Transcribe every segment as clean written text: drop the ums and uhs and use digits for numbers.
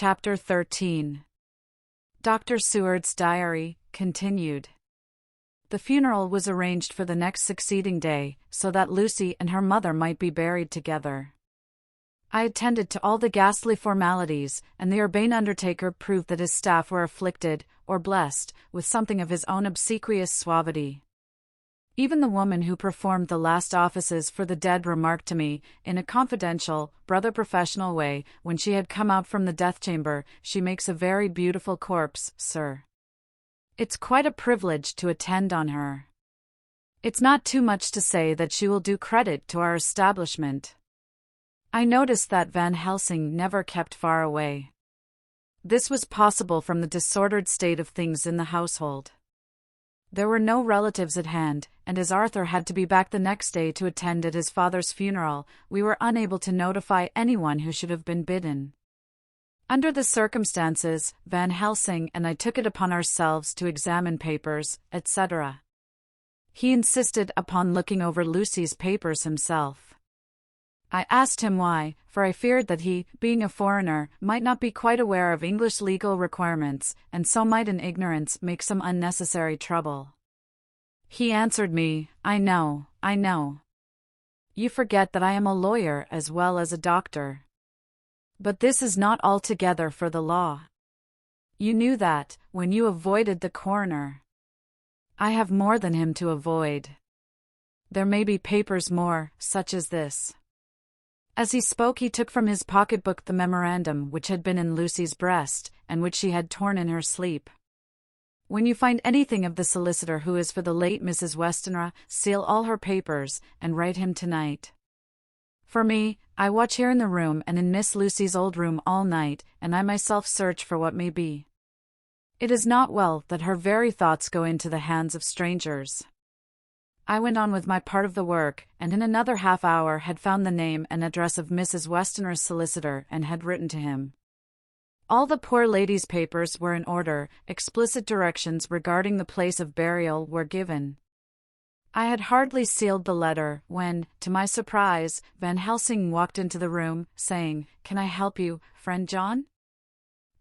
Chapter 13. Dr. Seward's diary, continued. The funeral was arranged for the next succeeding day, so that Lucy and her mother might be buried together. I attended to all the ghastly formalities, and the urbane undertaker proved that his staff were afflicted, or blessed, with something of his own obsequious suavity. Even the woman who performed the last offices for the dead remarked to me, in a confidential, brother professional way, when she had come out from the death chamber, "She makes a very beautiful corpse, sir. It's quite a privilege to attend on her. It's not too much to say that she will do credit to our establishment." I noticed that Van Helsing never kept far away. This was possible from the disordered state of things in the household. There were no relatives at hand, and as Arthur had to be back the next day to attend at his father's funeral, we were unable to notify anyone who should have been bidden. Under the circumstances, Van Helsing and I took it upon ourselves to examine papers, etc. He insisted upon looking over Lucy's papers himself. I asked him why, for I feared that he, being a foreigner, might not be quite aware of English legal requirements, and so might in ignorance make some unnecessary trouble. He answered me, I know. You forget that I am a lawyer as well as a doctor. But this is not altogether for the law. You knew that, when you avoided the coroner. I have more than him to avoid. There may be papers more, such as this." As he spoke, he took from his pocketbook the memorandum which had been in Lucy's breast, and which she had torn in her sleep. "When you find anything of the solicitor who is for the late Mrs. Westenra, seal all her papers, and write him tonight. For me, I watch here in the room and in Miss Lucy's old room all night, and I myself search for what may be. It is not well that her very thoughts go into the hands of strangers." I went on with my part of the work, and in another half hour had found the name and address of Mrs. Westenra's solicitor and had written to him. All the poor lady's papers were in order, explicit directions regarding the place of burial were given. I had hardly sealed the letter when, to my surprise, Van Helsing walked into the room, saying, "Can I help you, friend John?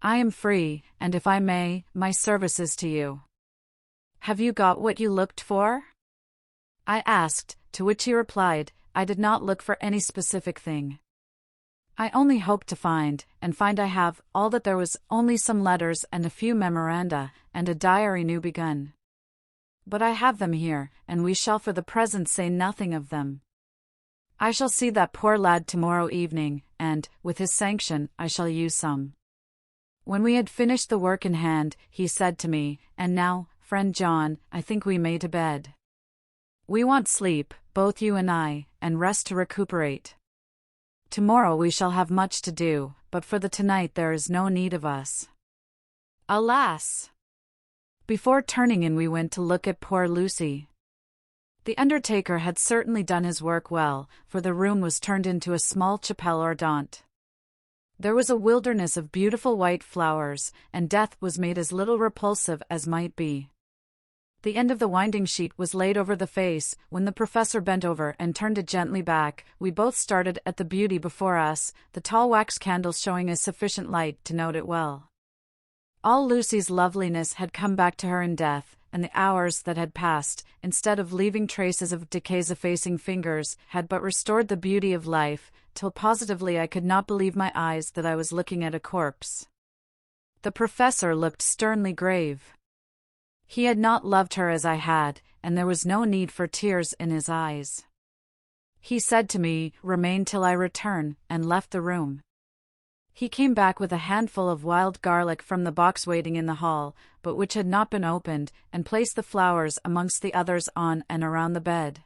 I am free, and if I may, my service is to you." "Have you got what you looked for?" I asked, to which he replied, "I did not look for any specific thing. I only hoped to find, and find I have, all that there was, only some letters and a few memoranda, and a diary new begun. But I have them here, and we shall for the present say nothing of them. I shall see that poor lad tomorrow evening, and, with his sanction, I shall use some." When we had finished the work in hand, he said to me, "And now, friend John, I think we may to bed. We want sleep, both you and I, and rest to recuperate. Tomorrow we shall have much to do, but for the tonight there is no need of us." Alas! Before turning in we went to look at poor Lucy. The undertaker had certainly done his work well, for the room was turned into a small chapelle ardente. There was a wilderness of beautiful white flowers, and death was made as little repulsive as might be. The end of the winding sheet was laid over the face. When the professor bent over and turned it gently back, we both started at the beauty before us, the tall wax candles showing a sufficient light to note it well. All Lucy's loveliness had come back to her in death, and the hours that had passed, instead of leaving traces of decay's effacing fingers, had but restored the beauty of life, till positively I could not believe my eyes that I was looking at a corpse. The professor looked sternly grave. He had not loved her as I had, and there was no need for tears in his eyes. He said to me, "Remain till I return," and left the room. He came back with a handful of wild garlic from the box waiting in the hall, but which had not been opened, and placed the flowers amongst the others on and around the bed.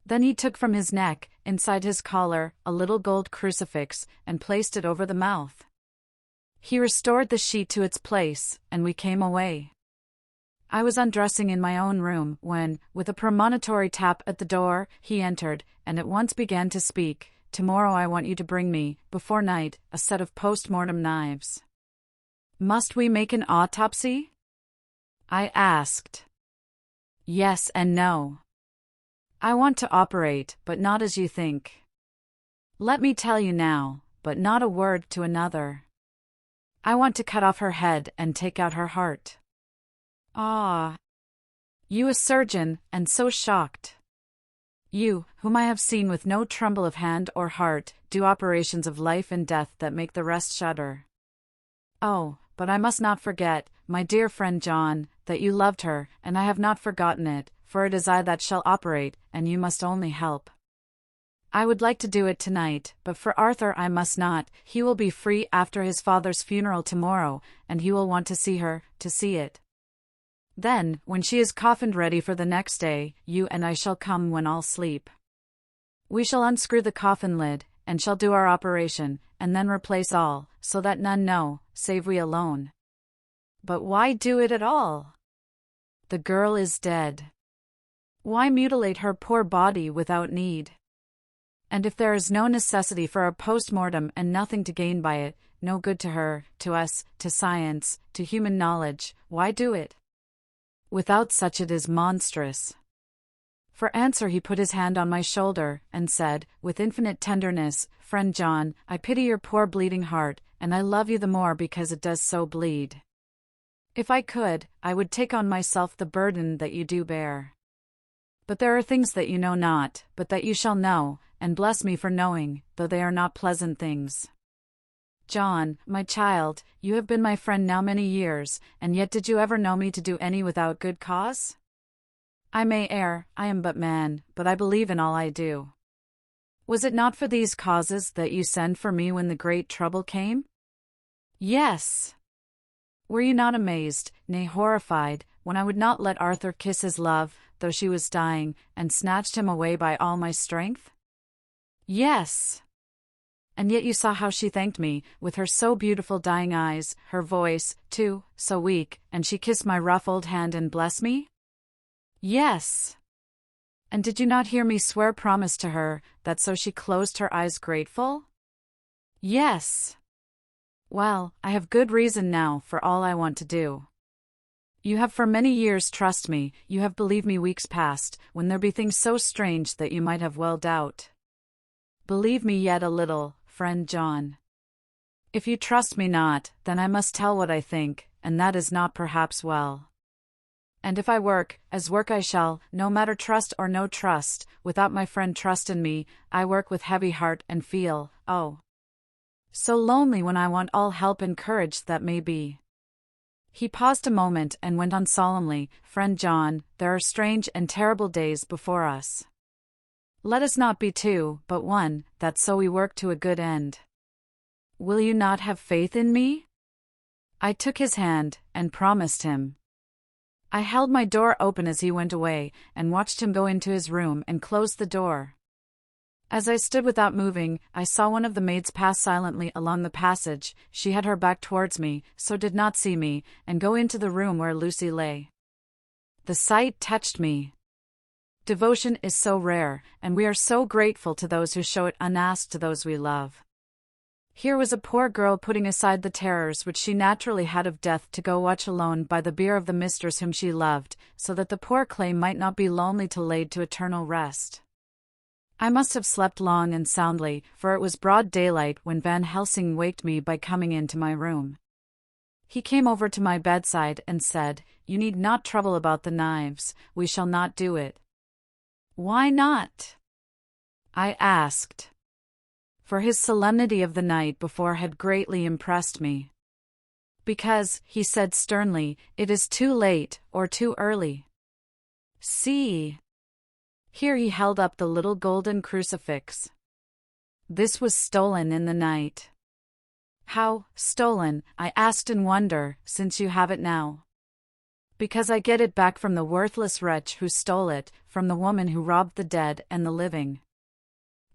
Then he took from his neck, inside his collar, a little gold crucifix, and placed it over the mouth. He restored the sheet to its place, and we came away. I was undressing in my own room when, with a premonitory tap at the door, he entered, and at once began to speak. "Tomorrow I want you to bring me, before night, a set of post-mortem knives." "Must we make an autopsy?" I asked. "Yes and no. I want to operate, but not as you think. Let me tell you now, but not a word to another. I want to cut off her head and take out her heart. Ah! You a surgeon, and so shocked. You, whom I have seen with no tremble of hand or heart, do operations of life and death that make the rest shudder. Oh, but I must not forget, my dear friend John, that you loved her, and I have not forgotten it, for it is I that shall operate, and you must only help. I would like to do it tonight, but for Arthur I must not. He will be free after his father's funeral tomorrow, and he will want to see her, to see it. Then, when she is coffined ready for the next day, you and I shall come when all sleep. We shall unscrew the coffin lid, and shall do our operation, and then replace all, so that none know, save we alone. But why do it at all? The girl is dead. Why mutilate her poor body without need? And if there is no necessity for a post-mortem and nothing to gain by it, no good to her, to us, to science, to human knowledge, why do it? Without such it is monstrous. For answer he put his hand on my shoulder, and said, with infinite tenderness, Friend John, I pity your poor bleeding heart, and I love you the more because it does so bleed. If I could, I would take on myself the burden that you do bear. But there are things that you know not, but that you shall know, and bless me for knowing, though they are not pleasant things. John, my child, you have been my friend now many years, and yet did you ever know me to do any without good cause? I may err, I am but man, but I believe in all I do. Was it not for these causes that you sent for me when the great trouble came? Yes. Were you not amazed, nay horrified, when I would not let Arthur kiss his love, though she was dying, and snatched him away by all my strength? Yes. And yet you saw how she thanked me, with her so beautiful dying eyes, her voice, too, so weak, and she kissed my rough old hand and blessed me? Yes. And did you not hear me swear promise to her, that so she closed her eyes grateful? Yes. Well, I have good reason now for all I want to do. You have for many years trust me, you have believed me weeks past, when there be things so strange that you might have well doubt. Believe me yet a little, friend John. If you trust me not, then I must tell what I think, and that is not perhaps well. And if I work, as work I shall, no matter trust or no trust, without my friend trust in me, I work with heavy heart and feel, oh, so lonely when I want all help and courage that may be. He paused a moment and went on solemnly, Friend John, there are strange and terrible days before us. Let us not be two, but one, that so we work to a good end. Will you not have faith in me? I took his hand, and promised him. I held my door open as he went away, and watched him go into his room and close the door. As I stood without moving, I saw one of the maids pass silently along the passage. She had her back towards me, so did not see me, and go into the room where Lucy lay. The sight touched me. Devotion is so rare, and we are so grateful to those who show it unasked to those we love. Here was a poor girl putting aside the terrors which she naturally had of death to go watch alone by the bier of the mistress whom she loved, so that the poor clay might not be lonely till laid to eternal rest. I must have slept long and soundly, for it was broad daylight when Van Helsing waked me by coming into my room. He came over to my bedside and said, You need not trouble about the knives, we shall not do it. Why not? I asked. For his solemnity of the night before had greatly impressed me. Because, he said sternly, it is too late, or too early. See. Here he held up the little golden crucifix. This was stolen in the night. How, stolen? I asked in wonder, since you have it now. Because I get it back from the worthless wretch who stole it, from the woman who robbed the dead and the living.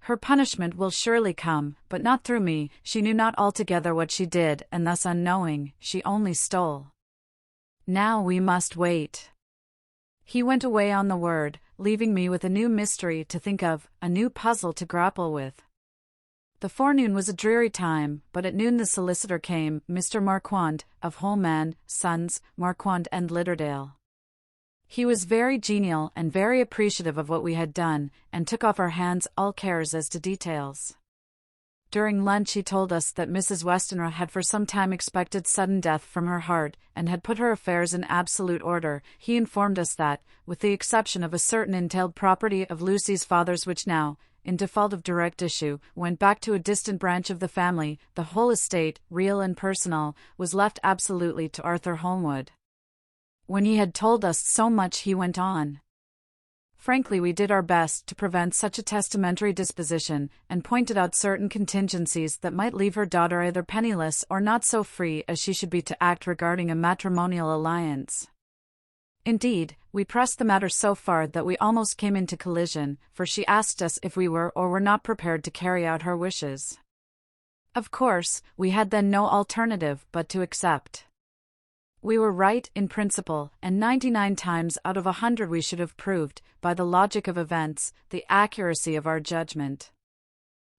Her punishment will surely come, but not through me. She knew not altogether what she did, and thus unknowing, she only stole. Now we must wait. He went away on the word, leaving me with a new mystery to think of, a new puzzle to grapple with. The forenoon was a dreary time, but at noon the solicitor came, Mr. Marquand, of Holman, Sons, Marquand and Litterdale. He was very genial and very appreciative of what we had done, and took off our hands all cares as to details. During lunch he told us that Mrs. Westenra had for some time expected sudden death from her heart, and had put her affairs in absolute order. He informed us that, with the exception of a certain entailed property of Lucy's father's which now, in default of direct issue, went back to a distant branch of the family, the whole estate, real and personal, was left absolutely to Arthur Holmwood. When he had told us so much he went on. Frankly, we did our best to prevent such a testamentary disposition, and pointed out certain contingencies that might leave her daughter either penniless or not so free as she should be to act regarding a matrimonial alliance. Indeed, we pressed the matter so far that we almost came into collision, for she asked us if we were or were not prepared to carry out her wishes. Of course, we had then no alternative but to accept. We were right in principle, and 99 times out of 100 we should have proved, by the logic of events, the accuracy of our judgment.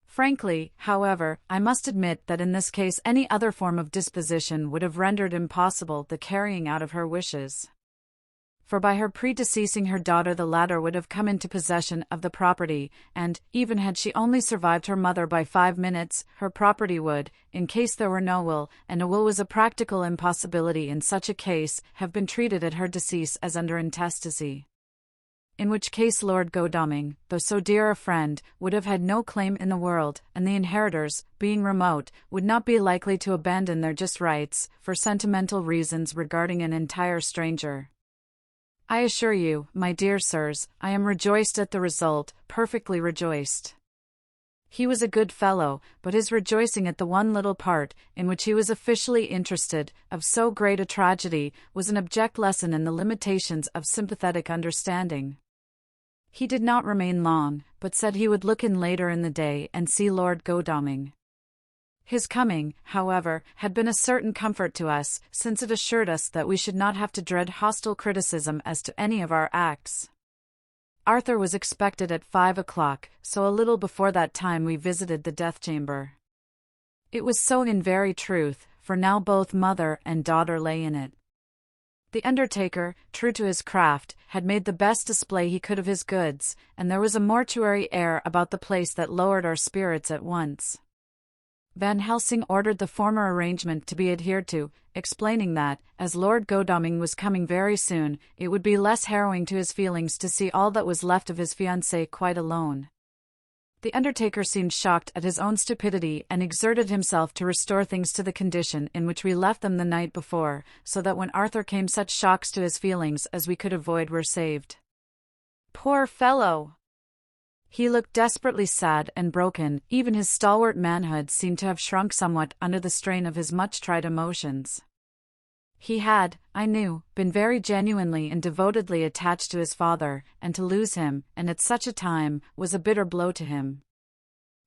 Frankly, however, I must admit that in this case any other form of disposition would have rendered impossible the carrying out of her wishes. For by her predeceasing her daughter the latter would have come into possession of the property, and, even had she only survived her mother by 5 minutes, her property would, in case there were no will, and a will was a practical impossibility in such a case, have been treated at her decease as under intestacy. In which case Lord Godalming, though so dear a friend, would have had no claim in the world, and the inheritors, being remote, would not be likely to abandon their just rights, for sentimental reasons regarding an entire stranger. I assure you, my dear sirs, I am rejoiced at the result, perfectly rejoiced. He was a good fellow, but his rejoicing at the one little part, in which he was officially interested, of so great a tragedy, was an abject lesson in the limitations of sympathetic understanding. He did not remain long, but said he would look in later in the day and see Lord Godalming. His coming, however, had been a certain comfort to us, since it assured us that we should not have to dread hostile criticism as to any of our acts. Arthur was expected at 5 o'clock, so a little before that time we visited the death chamber. It was so in very truth, for now both mother and daughter lay in it. The undertaker, true to his craft, had made the best display he could of his goods, and there was a mortuary air about the place that lowered our spirits at once. Van Helsing ordered the former arrangement to be adhered to, explaining that, as Lord Godalming was coming very soon, it would be less harrowing to his feelings to see all that was left of his fiancée quite alone. The undertaker seemed shocked at his own stupidity and exerted himself to restore things to the condition in which we left them the night before, so that when Arthur came such shocks to his feelings as we could avoid were saved. Poor fellow! He looked desperately sad and broken, even his stalwart manhood seemed to have shrunk somewhat under the strain of his much-tried emotions. He had, I knew, been very genuinely and devotedly attached to his father, and to lose him, and at such a time, was a bitter blow to him.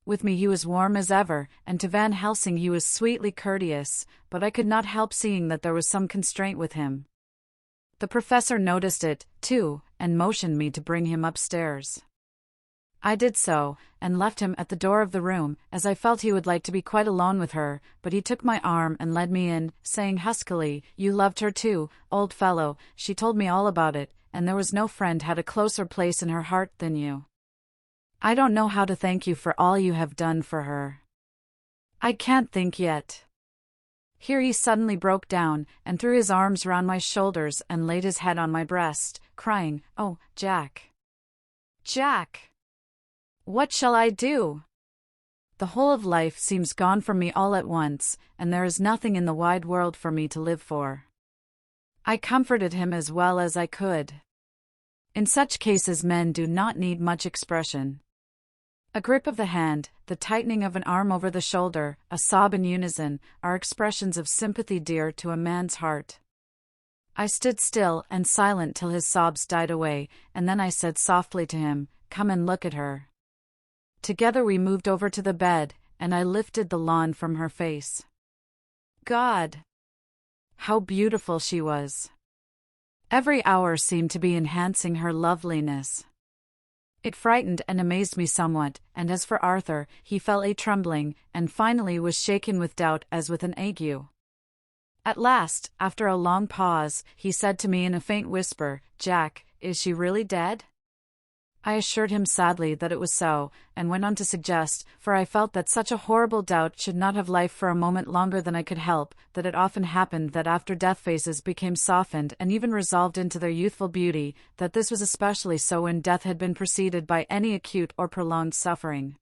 With me he was warm as ever, and to Van Helsing he was sweetly courteous, but I could not help seeing that there was some constraint with him. The professor noticed it, too, and motioned me to bring him upstairs. I did so, and left him at the door of the room, as I felt he would like to be quite alone with her, but he took my arm and led me in, saying huskily, "You loved her too, old fellow, she told me all about it, and there was no friend had a closer place in her heart than you. I don't know how to thank you for all you have done for her. I can't think yet." Here he suddenly broke down, and threw his arms round my shoulders and laid his head on my breast, crying, "Oh, Jack! Jack! What shall I do? The whole of life seems gone from me all at once, and there is nothing in the wide world for me to live for." I comforted him as well as I could. In such cases men do not need much expression. A grip of the hand, the tightening of an arm over the shoulder, a sob in unison, are expressions of sympathy dear to a man's heart. I stood still and silent till his sobs died away, and then I said softly to him, "Come and look at her." Together we moved over to the bed, and I lifted the lawn from her face. God! How beautiful she was! Every hour seemed to be enhancing her loveliness. It frightened and amazed me somewhat, and as for Arthur, he fell a trembling, and finally was shaken with doubt as with an ague. At last, after a long pause, he said to me in a faint whisper, "Jack, is she really dead?" I assured him sadly that it was so, and went on to suggest, for I felt that such a horrible doubt should not have life for a moment longer than I could help, that it often happened that after death faces became softened and even resolved into their youthful beauty, that this was especially so when death had been preceded by any acute or prolonged suffering.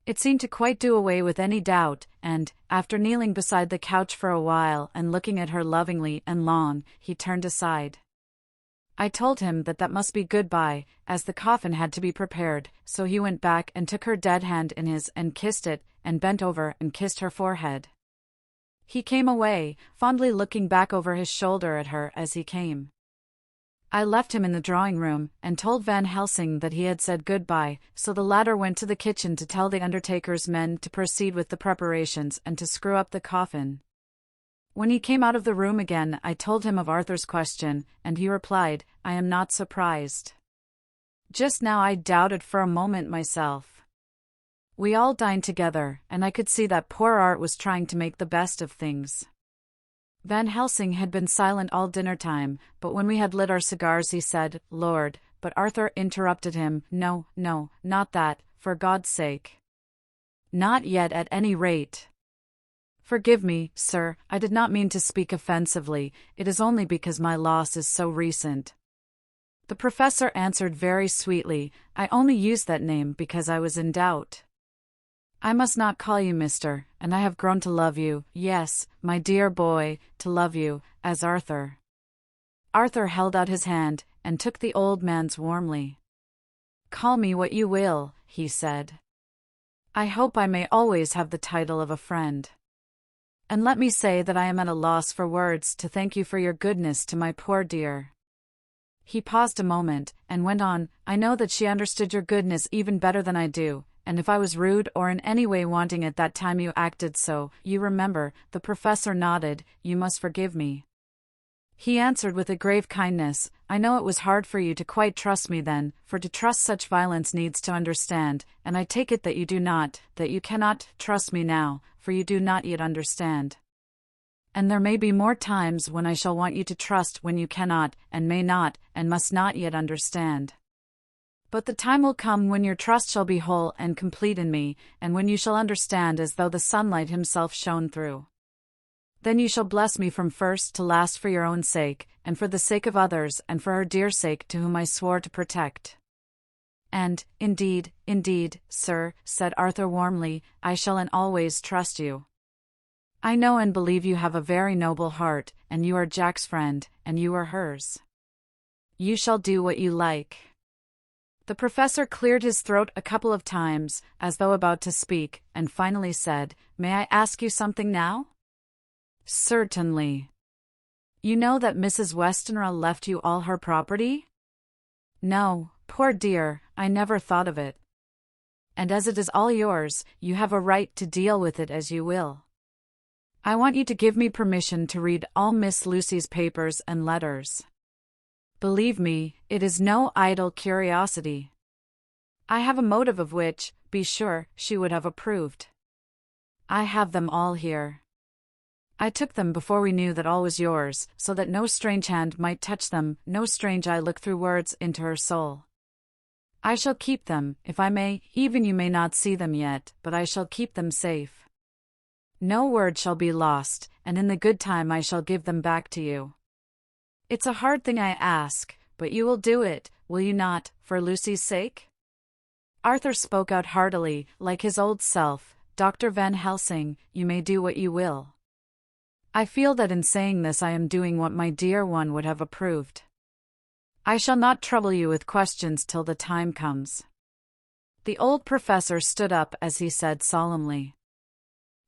It seemed to quite do away with any doubt, and, after kneeling beside the couch for a while and looking at her lovingly and long, he turned aside. I told him that must be goodbye, as the coffin had to be prepared, so he went back and took her dead hand in his and kissed it, and bent over and kissed her forehead. He came away, fondly looking back over his shoulder at her as he came. I left him in the drawing-room, and told Van Helsing that he had said goodbye, so the latter went to the kitchen to tell the undertaker's men to proceed with the preparations and to screw up the coffin. When he came out of the room again, I told him of Arthur's question, and he replied, "I am not surprised. Just now I doubted for a moment myself." We all dined together, and I could see that poor Art was trying to make the best of things. Van Helsing had been silent all dinner time, but when we had lit our cigars he said, "Lord," but Arthur interrupted him, "No, no, not that, for God's sake. Not yet at any rate. Forgive me, sir, I did not mean to speak offensively, it is only because my loss is so recent." The professor answered very sweetly, "I only used that name because I was in doubt. I must not call you Mr., and I have grown to love you, yes, my dear boy, to love you, as Arthur." Arthur held out his hand, and took the old man's warmly. "Call me what you will," he said. "I hope I may always have the title of a friend. And let me say that I am at a loss for words to thank you for your goodness to my poor dear." He paused a moment, and went on, "I know that she understood your goodness even better than I do, and if I was rude or in any way wanting at that time you acted so, you remember," the professor nodded, "you must forgive me." He answered with a grave kindness, "I know it was hard for you to quite trust me then, for to trust such violence needs to understand, and I take it that you do not, that you cannot, trust me now, for you do not yet understand. And there may be more times when I shall want you to trust when you cannot, and may not, and must not yet understand. But the time will come when your trust shall be whole and complete in me, and when you shall understand as though the sunlight himself shone through. Then you shall bless me from first to last for your own sake, and for the sake of others, and for her dear sake to whom I swore to protect. And, indeed, sir," said Arthur warmly, "I shall and always trust you. I know and believe you have a very noble heart, and you are Jack's friend, and you are hers. You shall do what you like." The professor cleared his throat a couple of times, as though about to speak, and finally said, "May I ask you something now?" "Certainly." "You know that Mrs. Westenra left you all her property?" "No, poor dear, I never thought of it. And as it is all yours, you have a right to deal with it as you will. I want you to give me permission to read all Miss Lucy's papers and letters. Believe me, it is no idle curiosity. I have a motive of which, be sure, she would have approved. I have them all here. I took them before we knew that all was yours, so that no strange hand might touch them, no strange eye look through words into her soul. I shall keep them, if I may, even you may not see them yet, but I shall keep them safe. No word shall be lost, and in the good time I shall give them back to you. It's a hard thing I ask, but you will do it, will you not, for Lucy's sake?" Arthur spoke out heartily, like his old self, "Dr. Van Helsing, you may do what you will. I feel that in saying this I am doing what my dear one would have approved. I shall not trouble you with questions till the time comes." The old professor stood up as he said solemnly,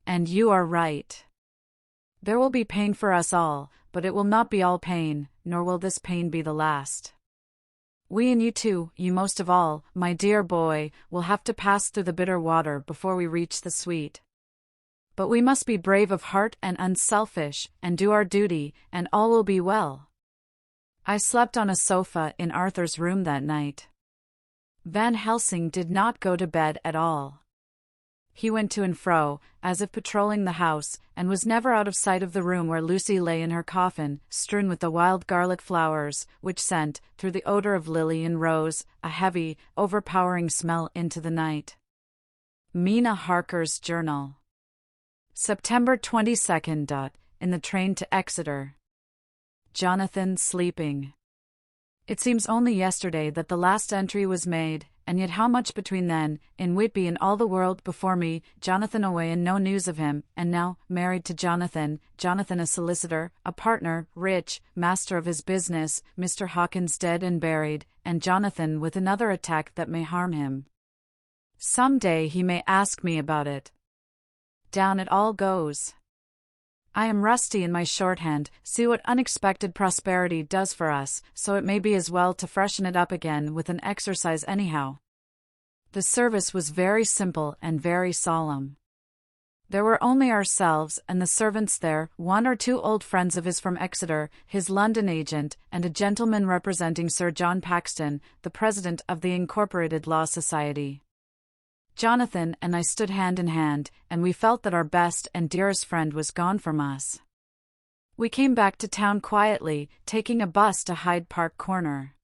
"And you are right. There will be pain for us all, but it will not be all pain, nor will this pain be the last. We and you too, you most of all, my dear boy, will have to pass through the bitter water before we reach the sweet. But we must be brave of heart and unselfish, and do our duty, and all will be well." I slept on a sofa in Arthur's room that night. Van Helsing did not go to bed at all. He went to and fro, as if patrolling the house, and was never out of sight of the room where Lucy lay in her coffin, strewn with the wild garlic flowers, which sent, through the odor of lily and rose, a heavy, overpowering smell into the night. Mina Harker's Journal. September 22nd. In the train to Exeter. Jonathan sleeping. It seems only yesterday that the last entry was made, and yet how much between then, in Whitby and all the world before me, Jonathan away and no news of him, and now, married to Jonathan, Jonathan a solicitor, a partner, rich, master of his business, Mr. Hawkins dead and buried, and Jonathan with another attack that may harm him. Some day he may ask me about it. Down it all goes. I am rusty in my shorthand, see what unexpected prosperity does for us, so it may be as well to freshen it up again with an exercise anyhow. The service was very simple and very solemn. There were only ourselves and the servants there, one or two old friends of his from Exeter, his London agent, and a gentleman representing Sir John Paxton, the president of the Incorporated Law Society. Jonathan and I stood hand in hand, and we felt that our best and dearest friend was gone from us. We came back to town quietly, taking a bus to Hyde Park Corner.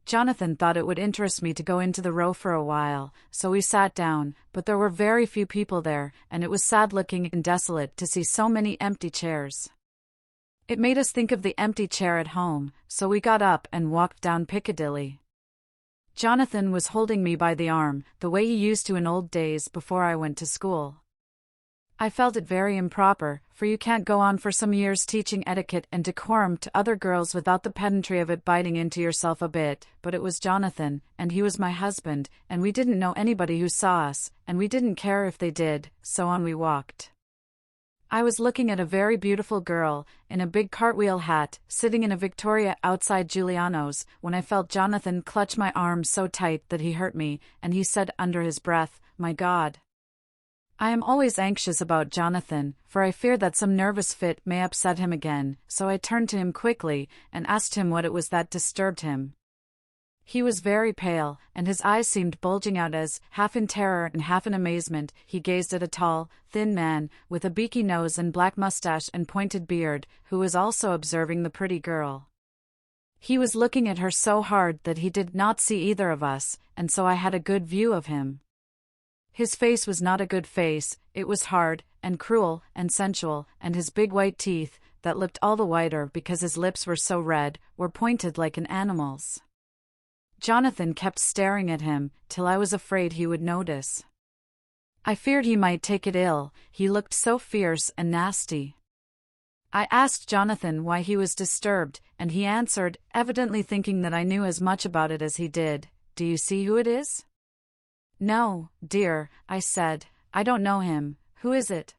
Jonathan thought it would interest me to go into the Row for a while, so we sat down, but there were very few people there, and it was sad-looking and desolate to see so many empty chairs. It made us think of the empty chair at home, so we got up and walked down Piccadilly. Jonathan was holding me by the arm, the way he used to in old days before I went to school. I felt it very improper, for you can't go on for some years teaching etiquette and decorum to other girls without the pedantry of it biting into yourself a bit, but it was Jonathan, and he was my husband, and we didn't know anybody who saw us, and we didn't care if they did, so on we walked. I was looking at a very beautiful girl, in a big cartwheel hat, sitting in a Victoria outside Giuliano's, when I felt Jonathan clutch my arm so tight that he hurt me, and he said under his breath, "My God." I am always anxious about Jonathan, for I fear that some nervous fit may upset him again, so I turned to him quickly, and asked him what it was that disturbed him. He was very pale, and his eyes seemed bulging out as, half in terror and half in amazement, he gazed at a tall, thin man, with a beaky nose and black mustache and pointed beard, who was also observing the pretty girl. He was looking at her so hard that he did not see either of us, and so I had a good view of him. His face was not a good face, it was hard, and cruel, and sensual, and his big white teeth, that looked all the whiter because his lips were so red, were pointed like an animal's. Jonathan kept staring at him, till I was afraid he would notice. I feared he might take it ill, he looked so fierce and nasty. I asked Jonathan why he was disturbed, and he answered, evidently thinking that I knew as much about it as he did, "Do you see who it is?" "No, dear," I said, "I don't know him. Who is it?"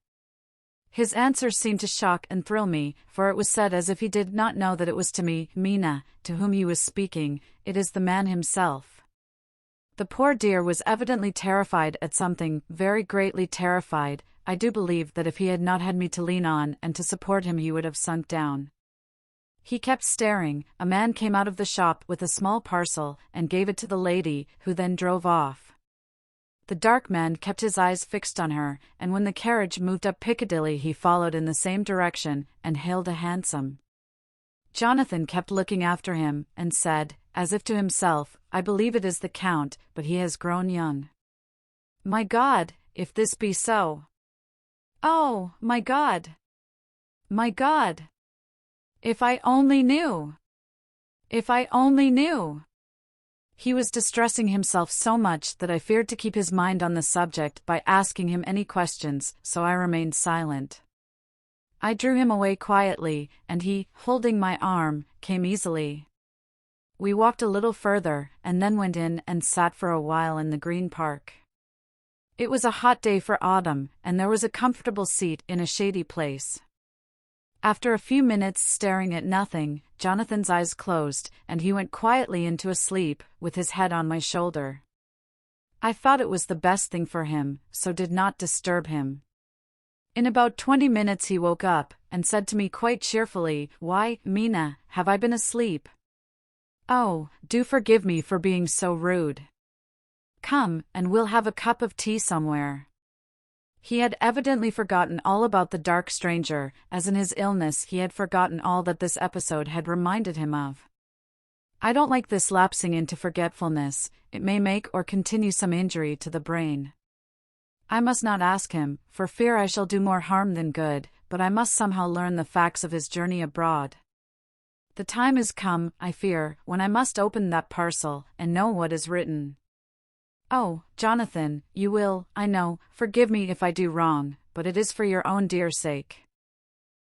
His answer seemed to shock and thrill me, for it was said as if he did not know that it was to me, Mina, to whom he was speaking. "It is the man himself." The poor dear was evidently terrified at something, very greatly terrified. I do believe that if he had not had me to lean on and to support him he would have sunk down. He kept staring. A man came out of the shop with a small parcel, and gave it to the lady, who then drove off. The dark man kept his eyes fixed on her, and when the carriage moved up Piccadilly he followed in the same direction, and hailed a hansom. Jonathan kept looking after him, and said, as if to himself, "I believe it is the Count, but he has grown young. My God, if this be so! Oh, my God! My God! If I only knew! If I only knew!" He was distressing himself so much that I feared to keep his mind on the subject by asking him any questions, so I remained silent. I drew him away quietly, and he, holding my arm, came easily. We walked a little further, and then went in and sat for a while in the Green Park. It was a hot day for autumn, and there was a comfortable seat in a shady place. After a few minutes staring at nothing, Jonathan's eyes closed, and he went quietly into a sleep, with his head on my shoulder. I thought it was the best thing for him, so did not disturb him. In about 20 minutes he woke up, and said to me quite cheerfully, "Why, Mina, have I been asleep? Oh, do forgive me for being so rude. Come, and we'll have a cup of tea somewhere." He had evidently forgotten all about the dark stranger, as in his illness he had forgotten all that this episode had reminded him of. I don't like this lapsing into forgetfulness, it may make or continue some injury to the brain. I must not ask him, for fear I shall do more harm than good, but I must somehow learn the facts of his journey abroad. The time is come, I fear, when I must open that parcel, and know what is written. Oh, Jonathan, you will, I know, forgive me if I do wrong, but it is for your own dear sake.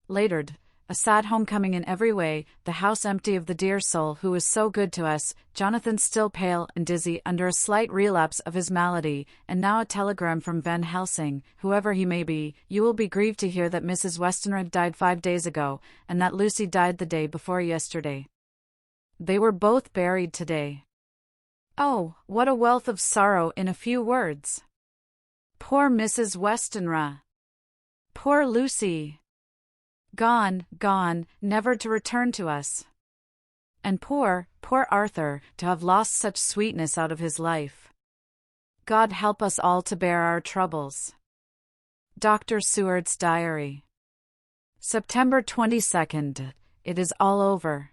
Later, a sad homecoming in every way, the house empty of the dear soul who was so good to us, Jonathan still pale and dizzy under a slight relapse of his malady, and now a telegram from Van Helsing, whoever he may be. You will be grieved to hear that Mrs. Westenra died 5 days ago, and that Lucy died the day before yesterday. They were both buried today. Oh, what a wealth of sorrow in a few words. Poor Mrs. Westenra. Poor Lucy. Gone, gone, never to return to us. And poor Arthur, to have lost such sweetness out of his life. God help us all to bear our troubles. Dr. Seward's Diary. September 22nd. It is all over.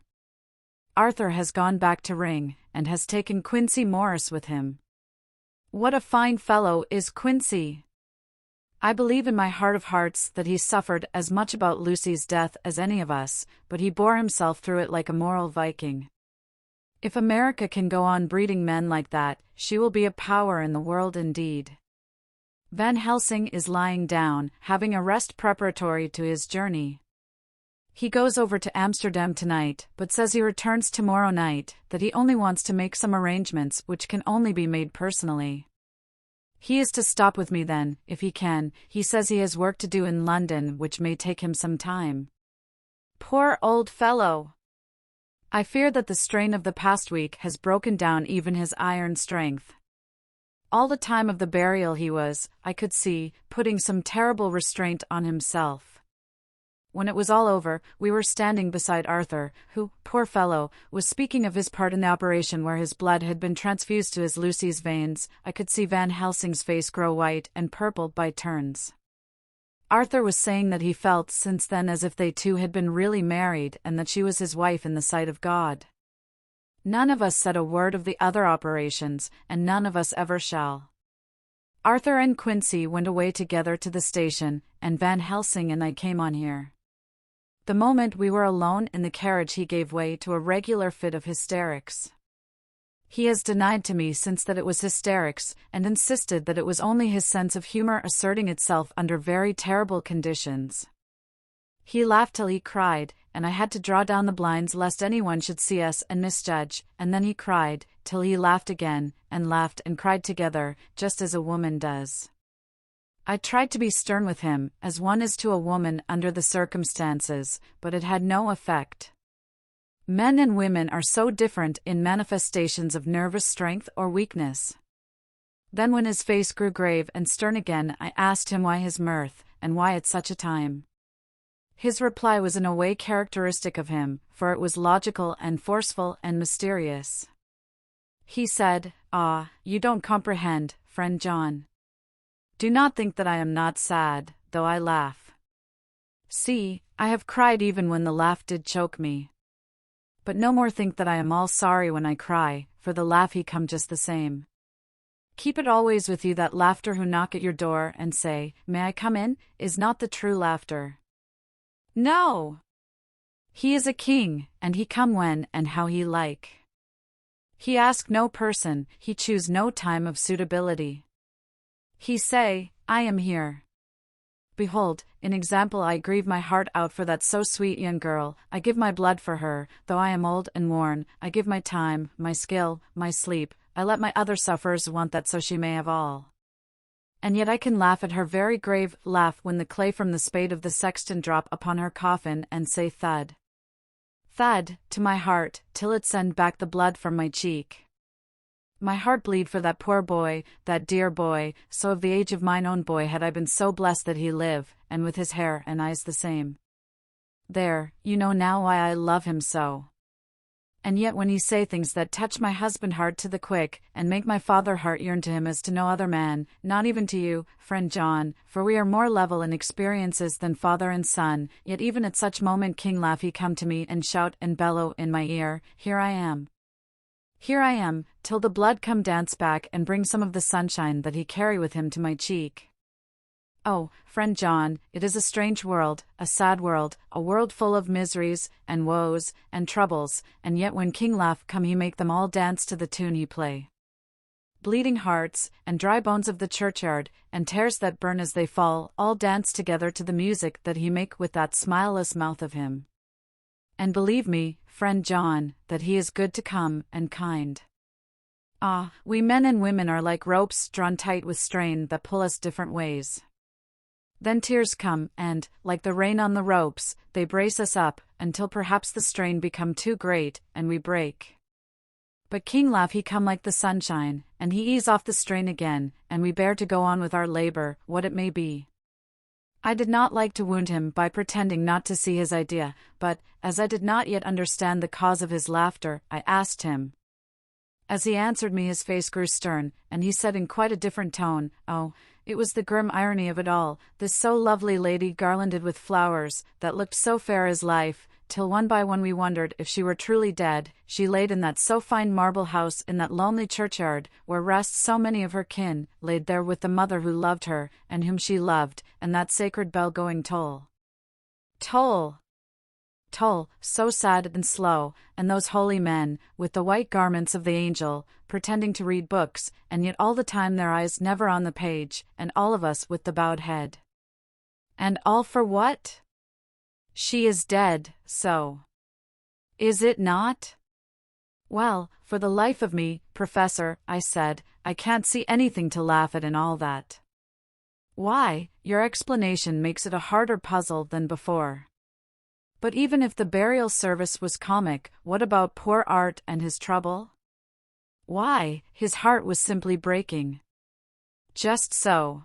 Arthur has gone back to Ring, and has taken Quincy Morris with him. What a fine fellow is Quincy! I believe in my heart of hearts that he suffered as much about Lucy's death as any of us, but he bore himself through it like a moral Viking. If America can go on breeding men like that, she will be a power in the world indeed. Van Helsing is lying down, having a rest preparatory to his journey. He goes over to Amsterdam tonight, but says he returns tomorrow night, that he only wants to make some arrangements which can only be made personally. He is to stop with me then, if he can. He says he has work to do in London which may take him some time. Poor old fellow! I fear that the strain of the past week has broken down even his iron strength. All the time of the burial he was, I could see, putting some terrible restraint on himself. When it was all over, we were standing beside Arthur, who, poor fellow, was speaking of his part in the operation where his blood had been transfused to his Lucy's veins. I could see Van Helsing's face grow white and purple by turns. Arthur was saying that he felt since then as if they two had been really married and that she was his wife in the sight of God. None of us said a word of the other operations, and none of us ever shall. Arthur and Quincy went away together to the station, and Van Helsing and I came on here. The moment we were alone in the carriage he gave way to a regular fit of hysterics. He has denied to me since that it was hysterics, and insisted that it was only his sense of humor asserting itself under very terrible conditions. He laughed till he cried, and I had to draw down the blinds lest anyone should see us and misjudge, and then he cried, till he laughed again, and laughed and cried together, just as a woman does. I tried to be stern with him, as one is to a woman under the circumstances, but it had no effect. Men and women are so different in manifestations of nervous strength or weakness. Then when his face grew grave and stern again, I asked him why his mirth, and why at such a time. His reply was in a way characteristic of him, for it was logical and forceful and mysterious. He said, "Ah, you don't comprehend, friend John. Do not think that I am not sad, though I laugh. See, I have cried even when the laugh did choke me. But no more think that I am all sorry when I cry, for the laugh he come just the same. Keep it always with you that laughter who knock at your door and say, 'May I come in?' is not the true laughter. No! He is a king, and he come when and how he like. He ask no person, he choose no time of suitability. He say, 'I am here.' Behold, in example I grieve my heart out for that so sweet young girl, I give my blood for her, though I am old and worn, I give my time, my skill, my sleep, I let my other sufferers want that so she may have all. And yet I can laugh at her very grave laugh when the clay from the spade of the sexton drop upon her coffin and say thud. Thud, to my heart, till it send back the blood from my cheek. My heart bleed for that poor boy, that dear boy, so of the age of mine own boy had I been so blessed that he live, and with his hair and eyes the same. There, you know now why I love him so. And yet when he say things that touch my husband heart to the quick, and make my father heart yearn to him as to no other man, not even to you, friend John, for we are more level in experiences than father and son, yet even at such moment King Laffy come to me and shout and bellow in my ear, Here I am. Here I am, till the blood come dance back and bring some of the sunshine that he carry with him to my cheek. Oh, friend John, it is a strange world, a sad world, a world full of miseries, and woes, and troubles, and yet when King Laff come he make them all dance to the tune he play. Bleeding hearts, and dry bones of the churchyard, and tears that burn as they fall, all dance together to the music that he make with that smileless mouth of him. And believe me, friend John, that he is good to come, and kind. Ah, we men and women are like ropes drawn tight with strain that pull us different ways. Then tears come, and, like the rain on the ropes, they brace us up, until perhaps the strain become too great, and we break. But King Laff he come like the sunshine, and he ease off the strain again, and we bear to go on with our labor, what it may be. I did not like to wound him by pretending not to see his idea, but, as I did not yet understand the cause of his laughter, I asked him. As he answered me his face grew stern, and he said in quite a different tone, Oh, it was the grim irony of it all, this so lovely lady garlanded with flowers, that looked so fair as life, till one by one we wondered if she were truly dead, she laid in that so fine marble house in that lonely churchyard, where rest so many of her kin, laid there with the mother who loved her, and whom she loved, and that sacred bell going toll. Toll! Toll, so sad and slow, and those holy men, with the white garments of the angel, pretending to read books, and yet all the time their eyes never on the page, and all of us with the bowed head. And all for what? She is dead, so. Is it not? Well, for the life of me, Professor, I said, I can't see anything to laugh at in all that. Why, your explanation makes it a harder puzzle than before. But even if the burial service was comic, what about poor Art and his trouble? Why, his heart was simply breaking. Just so.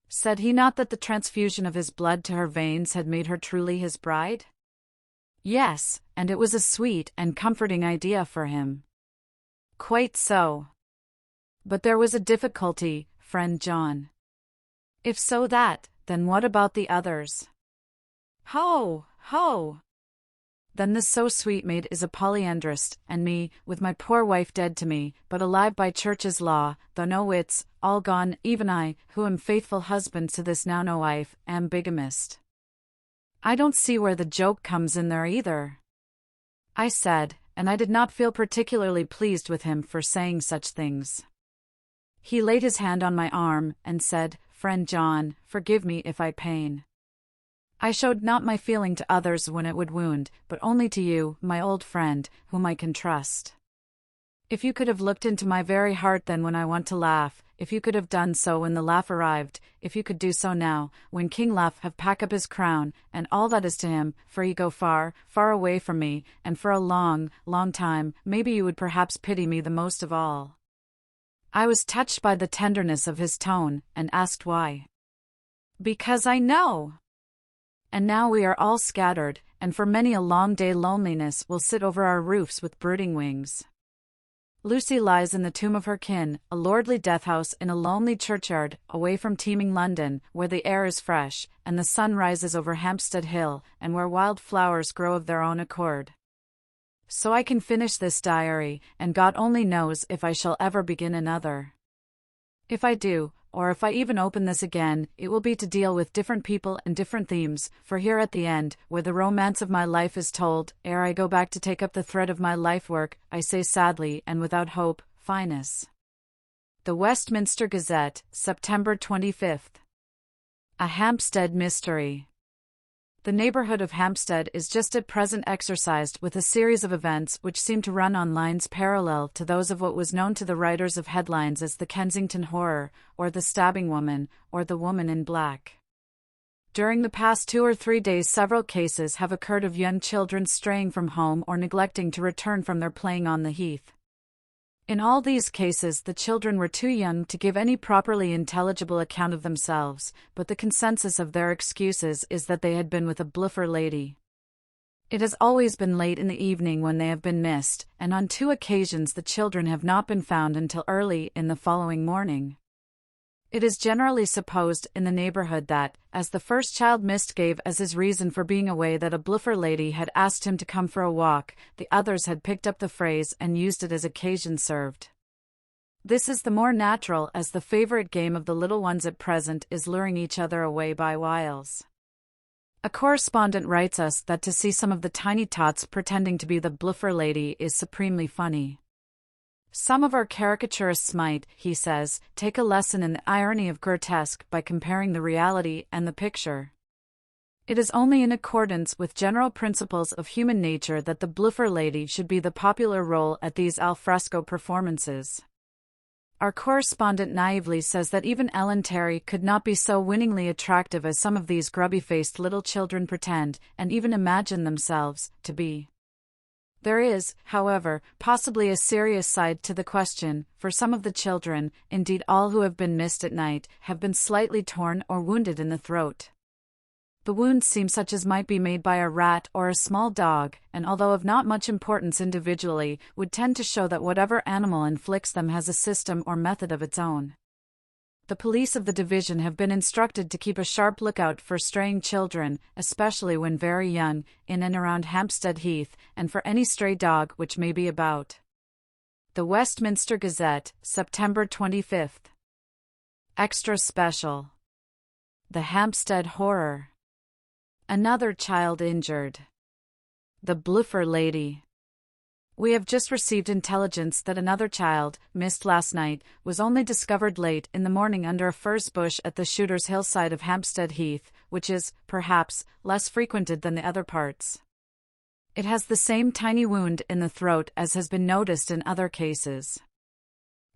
Said he not that the transfusion of his blood to her veins had made her truly his bride? Yes, and it was a sweet and comforting idea for him. Quite so. But there was a difficulty, friend John. If so that, then what about the others? Ho! Ho! Then this so sweet maid is a polyandrist, and me, with my poor wife dead to me, but alive by church's law, though no wits, all gone, even I, who am faithful husband to this now no wife, am bigamist. I don't see where the joke comes in there either. I said, and I did not feel particularly pleased with him for saying such things. He laid his hand on my arm, and said, Friend John, forgive me if I pain. I showed not my feeling to others when it would wound, but only to you, my old friend, whom I can trust. If you could have looked into my very heart then when I want to laugh, if you could have done so when the laugh arrived, if you could do so now, when King Laff have pack up his crown, and all that is to him, for he go far, far away from me, and for a long, long time, maybe you would perhaps pity me the most of all. I was touched by the tenderness of his tone, and asked why. Because I know. And now we are all scattered, and for many a long day loneliness will sit over our roofs with brooding wings. Lucy lies in the tomb of her kin, a lordly death-house in a lonely churchyard, away from teeming London, where the air is fresh, and the sun rises over Hampstead Hill, and where wild flowers grow of their own accord. So I can finish this diary, and God only knows if I shall ever begin another. If I do, or if I even open this again, it will be to deal with different people and different themes, for here at the end, where the romance of my life is told, ere I go back to take up the thread of my life work, I say sadly and without hope, Finis. The Westminster Gazette, September 25th. A Hampstead Mystery. The neighborhood of Hampstead is just at present exercised with a series of events which seem to run on lines parallel to those of what was known to the writers of headlines as the Kensington Horror, or the Stabbing Woman, or the Woman in Black. During the past 2 or 3 days several cases have occurred of young children straying from home or neglecting to return from their playing on the heath. In all these cases the children were too young to give any properly intelligible account of themselves, but the consensus of their excuses is that they had been with a bluffer lady. It has always been late in the evening when they have been missed, and on 2 occasions the children have not been found until early in the following morning. It is generally supposed in the neighborhood that, as the first child missed gave as his reason for being away that a bluffer lady had asked him to come for a walk, the others had picked up the phrase and used it as occasion served. This is the more natural as the favorite game of the little ones at present is luring each other away by wiles. A correspondent writes us that to see some of the tiny tots pretending to be the bluffer lady is supremely funny. Some of our caricaturists might, he says, take a lesson in the irony of grotesque by comparing the reality and the picture. It is only in accordance with general principles of human nature that the bluffer lady should be the popular role at these al fresco performances. Our correspondent naively says that even Ellen Terry could not be so winningly attractive as some of these grubby-faced little children pretend, and even imagine themselves, to be. There is, however, possibly a serious side to the question, for some of the children, indeed all who have been missed at night, have been slightly torn or wounded in the throat. The wounds seem such as might be made by a rat or a small dog, and although of not much importance individually, would tend to show that whatever animal inflicts them has a system or method of its own. The police of the division have been instructed to keep a sharp lookout for straying children, especially when very young, in and around Hampstead Heath, and for any stray dog which may be about. The Westminster Gazette, September 25. Extra Special. The Hampstead Horror. Another child injured. The bluffer lady. We have just received intelligence that another child, missed last night, was only discovered late in the morning under a furze bush at the Shooter's Hill side of Hampstead Heath, which is, perhaps, less frequented than the other parts. It has the same tiny wound in the throat as has been noticed in other cases.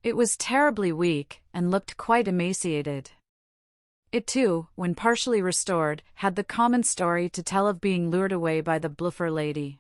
It was terribly weak, and looked quite emaciated. It too, when partially restored, had the common story to tell of being lured away by the bluffer lady.